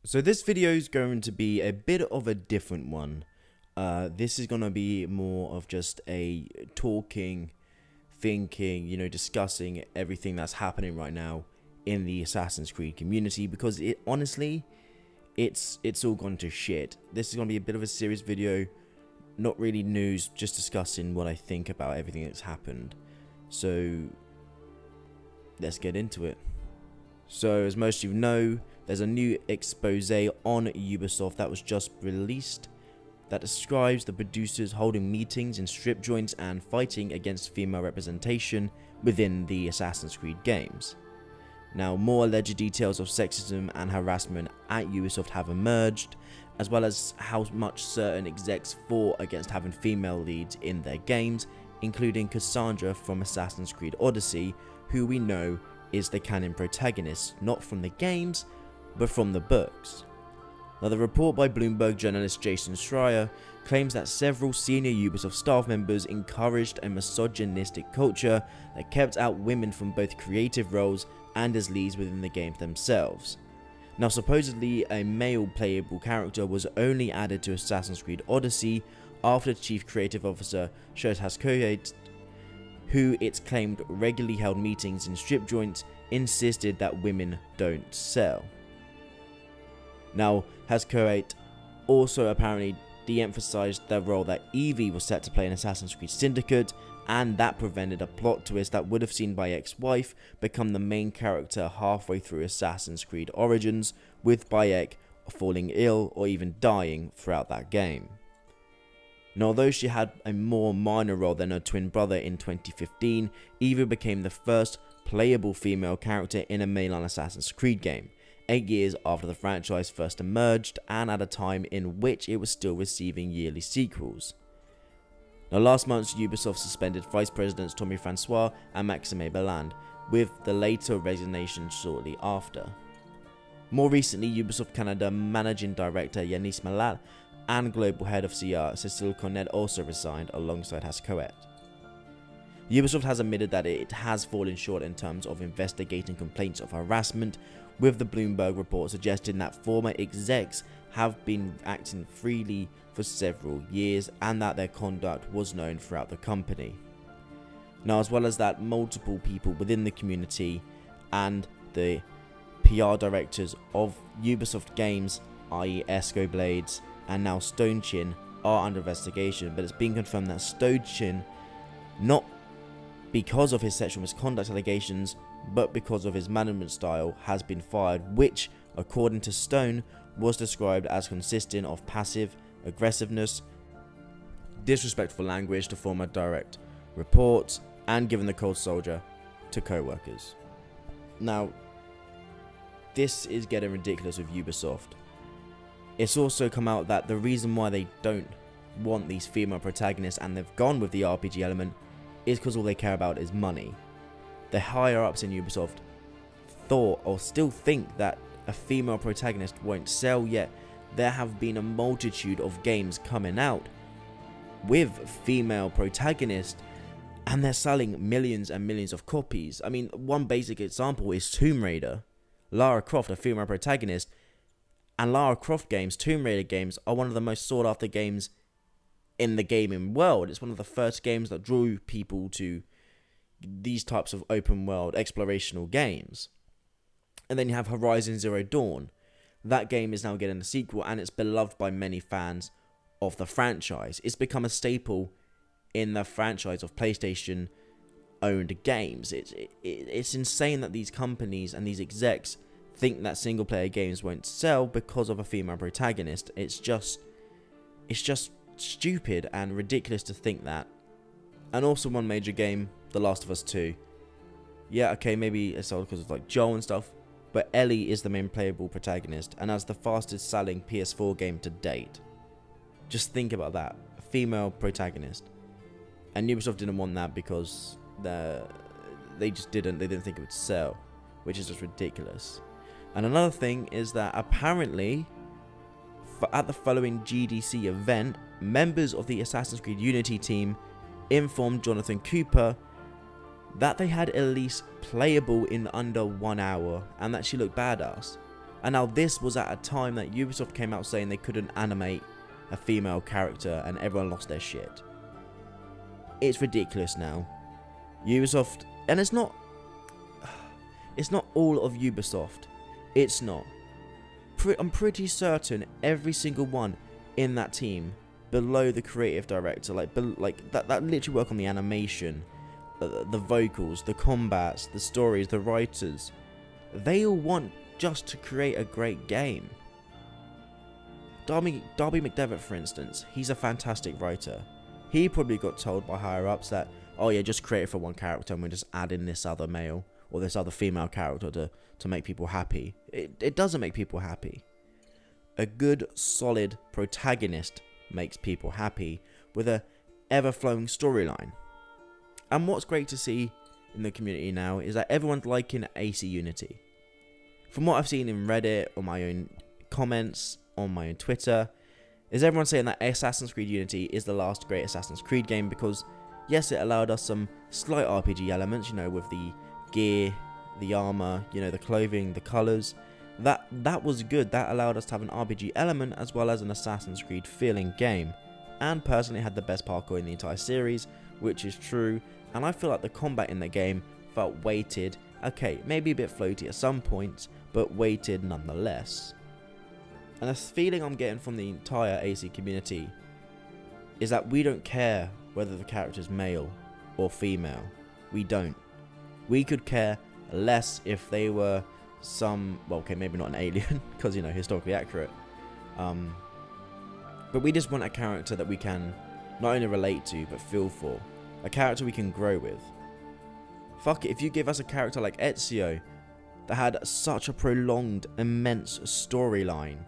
So this video is going to be a bit of a different one. This is going to be more of just a talking, thinking, discussing everything that's happening right now in the Assassin's Creed community, because honestly, it's all gone to shit. This is going to be a bit of a serious video, not really news, just discussing what I think about everything that's happened. So let's get into it. So as most of you know, there's a new expose on Ubisoft that was just released that describes the producers holding meetings in strip joints and fighting against female representation within the Assassin's Creed games. Now, more alleged details of sexism and harassment at Ubisoft have emerged, as well as how much certain execs fought against having female leads in their games, including Cassandra from Assassin's Creed Odyssey, who we know is the canon protagonist, not from the games, but from the books. Now, the report by Bloomberg journalist Jason Schreier claims that several senior Ubisoft staff members encouraged a misogynistic culture that kept out women from both creative roles and as leads within the games themselves. Now, supposedly a male playable character was only added to Assassin's Creed Odyssey after the chief creative officer Has, who it's claimed regularly held meetings in strip joints, insisted that women don't sell. Now, Has also apparently de-emphasized the role that Evie was set to play in Assassin's Creed Syndicate, and that prevented a plot twist that would have seen Bayek's wife become the main character halfway through Assassin's Creed Origins, with Bayek falling ill or even dying throughout that game. Now, although she had a more minor role than her twin brother in 2015, Evie became the first playable female character in a mainline Assassin's Creed game, 8 years after the franchise first emerged and at a time in which it was still receiving yearly sequels. Now, last month, Ubisoft suspended Vice Presidents Tommy Francois and Maxime Belland, with the later resignation shortly after. More recently, Ubisoft Canada Managing Director Yanis Mallat and Global Head of CR Cécile Cornet also resigned alongside Has. Ubisoft has admitted that it has fallen short in terms of investigating complaints of harassment, with the Bloomberg report suggesting that former execs have been acting freely for several years and that their conduct was known throughout the company. Now, as well as that, multiple people within the community and the PR directors of Ubisoft games, i.e. Escoblades and now Stonechin, are under investigation, but it's been confirmed that Stonechin, not because of his sexual misconduct allegations, but because of his management style, has been fired, which, according to Stone, was described as consisting of passive aggressiveness, disrespectful language to former direct reports, and giving the cold soldier to co-workers. Now, this is getting ridiculous with Ubisoft. It's also come out that the reason why they don't want these female protagonists and they've gone with the RPG element is because all they care about is money. The higher ups in Ubisoft thought or still think that a female protagonist won't sell, yet there have been a multitude of games coming out with female protagonists and they're selling millions and millions of copies. I mean, one basic example is Tomb Raider. Lara Croft, a female protagonist, and Lara Croft games, Tomb Raider games, are one of the most sought after games in the gaming world. It's one of the first games that drew people to these types of open world explorational games. And then you have Horizon Zero Dawn. That game is now getting a sequel and it's beloved by many fans of the franchise. It's become a staple in the franchise of PlayStation owned games. It's insane that these companies and these execs think that single player games won't sell because of a female protagonist. It's just stupid and ridiculous to think that. And also one major game, The Last of Us 2. Yeah, okay, maybe it's sold because of like Joel and stuff, but Ellie is the main playable protagonist and has the fastest selling PS4 game to date. Just think about that, a female protagonist. And Ubisoft didn't want that because they didn't think it would sell, which is just ridiculous. And another thing is that apparently at the following GDC event, members of the Assassin's Creed Unity team informed Jonathan Cooper that they had Elise playable in under 1 hour and that she looked badass. And now this was at a time that Ubisoft came out saying they couldn't animate a female character and everyone lost their shit. It's ridiculous now. Ubisoft, and it's not all of Ubisoft. It's not. I'm pretty certain every single one in that team below the creative director, like that literally work on the animation, the vocals, the combats, the stories, the writers, they all want just to create a great game. Darby McDevitt, for instance, he's a fantastic writer. He probably got told by higher ups that, oh yeah, just create it for one character and we'll just add in this other male or this other female character to make people happy. It doesn't make people happy. A good, solid protagonist makes people happy with a ever-flowing storyline. And what's great to see in the community now is that everyone's liking AC Unity. From what I've seen in Reddit, or my own comments, on my own Twitter, is everyone saying that Assassin's Creed Unity is the last great Assassin's Creed game because, yes, it allowed us some slight RPG elements, you know, with the gear, the armor, you know, the clothing, the colors. That was good. That allowed us to have an RPG element as well as an Assassin's Creed feeling game. And personally, it had the best parkour in the entire series, which is true. And I feel like the combat in the game felt weighted. Okay, maybe a bit floaty at some points, but weighted nonetheless. And the feeling I'm getting from the entire AC community is that we don't care whether the character is male or female. We don't. We could care less if they were some, well, okay, maybe not an alien, because, you know, historically accurate. But we just want a character that we can not only relate to, but feel for. A character we can grow with. Fuck it, if you give us a character like Ezio that had such a prolonged, immense storyline,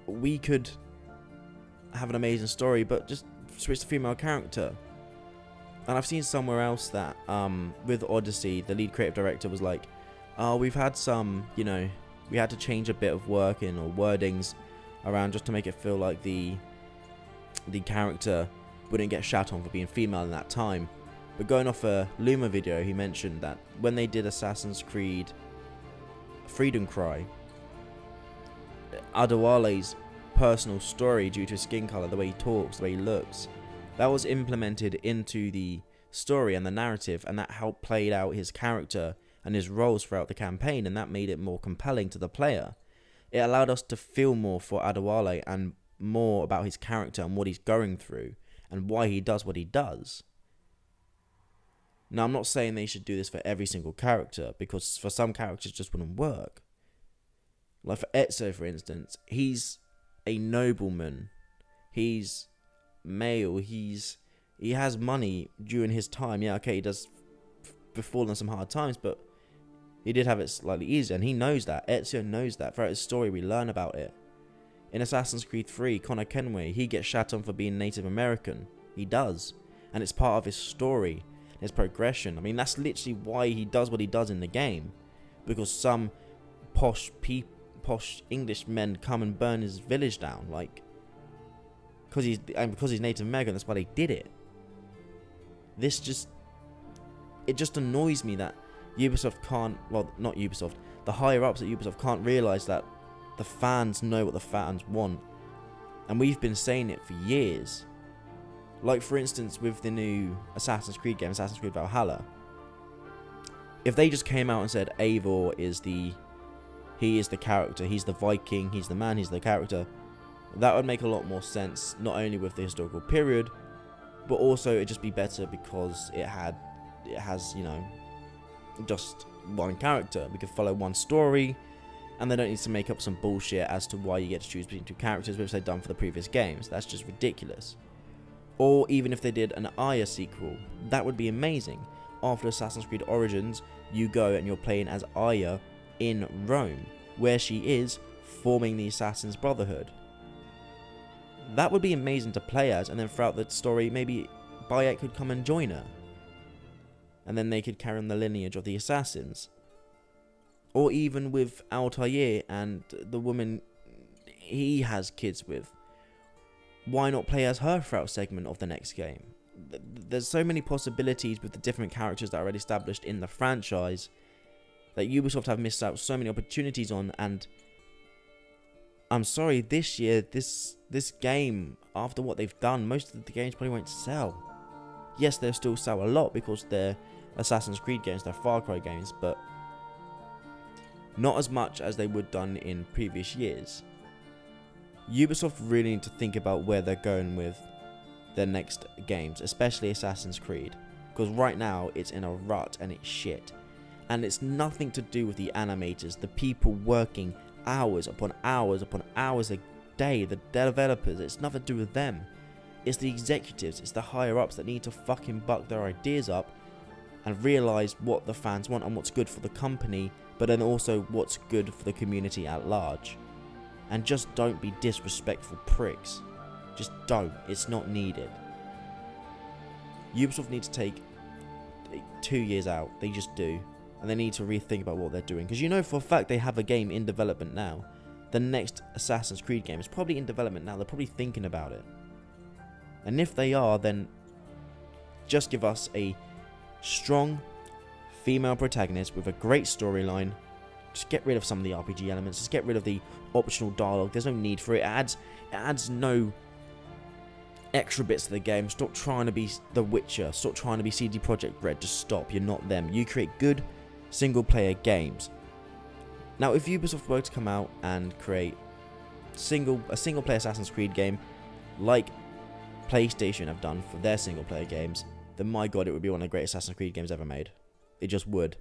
we could have an amazing story, but just switch the female character. And I've seen somewhere else that, with Odyssey, the lead creative director was like, oh, we've had some, you know, we had to change a bit of working or wordings around just to make it feel like the character wouldn't get shat on for being female in that time. But going off a Luma video, he mentioned that when they did Assassin's Creed Freedom Cry, Adewale's personal story due to his skin color, the way he talks, the way he looks, that was implemented into the story and the narrative, and that helped play out his character and his roles throughout the campaign, and that made it more compelling to the player. It allowed us to feel more for Adewale and more about his character and what he's going through and why he does what he does. Now, I'm not saying they should do this for every single character, because for some characters it just wouldn't work. Like for Ezio, for instance, he's a nobleman. He's male. He has money during his time. Yeah, okay, he does befallen some hard times, but he did have it slightly easier, and he knows that. Ezio knows that. Throughout his story, we learn about it. In Assassin's Creed 3, Connor Kenway, he gets shat on for being Native American. He does. And it's part of his story, his progression. I mean, that's literally why he does what he does in the game. Because some posh English men come and burn his village down. Like, because he's Native American, that's why they did it. It just annoys me that Ubisoft can't, well, not Ubisoft, the higher ups at Ubisoft can't realise that the fans know what the fans want. And we've been saying it for years. Like, for instance, with the new Assassin's Creed game, Assassin's Creed Valhalla. If they just came out and said Eivor is the character, he's the Viking, he's the man, he's the character, that would make a lot more sense, not only with the historical period, but also it'd just be better because it has, you know, just one character. We could follow one story, and they don't need to make up some bullshit as to why you get to choose between two characters, which they've done for the previous games. That's just ridiculous. Or even if they did an Aya sequel, that would be amazing. After Assassin's Creed Origins, you go and you're playing as Aya in Rome, where she is forming the Assassin's Brotherhood. That would be amazing to play as, and then throughout the story, maybe Bayek could come and join her. And then they could carry on the lineage of the Assassins. Or even with Altair and the woman he has kids with. Why not play as her throughout a segment of the next game? There's so many possibilities with the different characters that are already established in the franchise that Ubisoft have missed out so many opportunities on. And I'm sorry, this year, this game, after what they've done, most of the games probably won't sell. Yes, they'll still sell a lot because they're Assassin's Creed games, they're Far Cry games, but not as much as they would done in previous years. Ubisoft really need to think about where they're going with their next games, especially Assassin's Creed, because right now it's in a rut and it's shit. And it's nothing to do with the animators, the people working hours upon hours upon hours a day, the developers. It's nothing to do with them. It's the executives, it's the higher ups that need to fucking buck their ideas up and realise what the fans want and what's good for the company, but then also what's good for the community at large. And just don't be disrespectful pricks. Just don't. It's not needed. Ubisoft needs to take 2 years out. They just do. And they need to rethink about what they're doing. Because you know for a fact they have a game in development now. The next Assassin's Creed game is probably in development now. They're probably thinking about it. And if they are, then just give us a strong female protagonist with a great storyline. Just get rid of some of the RPG elements. Just get rid of the optional dialogue. There's no need for it. It adds no extra bits to the game. Stop trying to be The Witcher. Stop trying to be CD Projekt Red. Just stop. You're not them. You create good single-player games. Now, if Ubisoft were to come out and create a single-player Assassin's Creed game like PlayStation have done for their single-player games, then my god, it would be one of the greatest Assassin's Creed games ever made. It just would.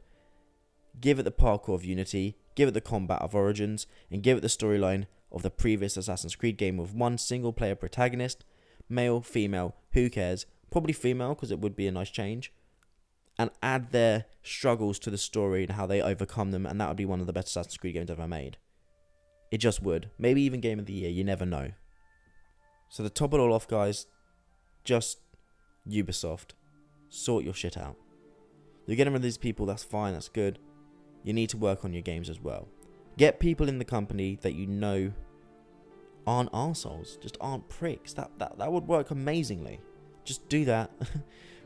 Give it the parkour of Unity, give it the combat of Origins, and give it the storyline of the previous Assassin's Creed game with one single-player protagonist, male, female, who cares, probably female because it would be a nice change, and add their struggles to the story and how they overcome them, and that would be one of the best Assassin's Creed games ever made. It just would. Maybe even Game of the Year, you never know. So to top it all off, guys, just Ubisoft. Sort your shit out. You're getting rid of these people, that's fine, that's good. You need to work on your games as well. Get people in the company that you know aren't arseholes, just aren't pricks. That would work amazingly. Just do that.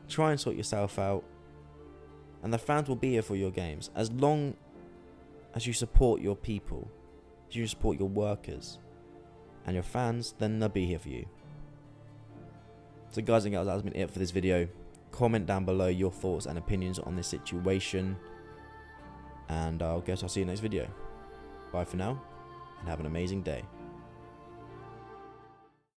Try and sort yourself out. And the fans will be here for your games. As long as you support your people, as you support your workers and your fans, then they'll be here for you. So guys and girls, that has been it for this video. Comment down below your thoughts and opinions on this situation. And I guess I'll see you next video. Bye for now, and have an amazing day.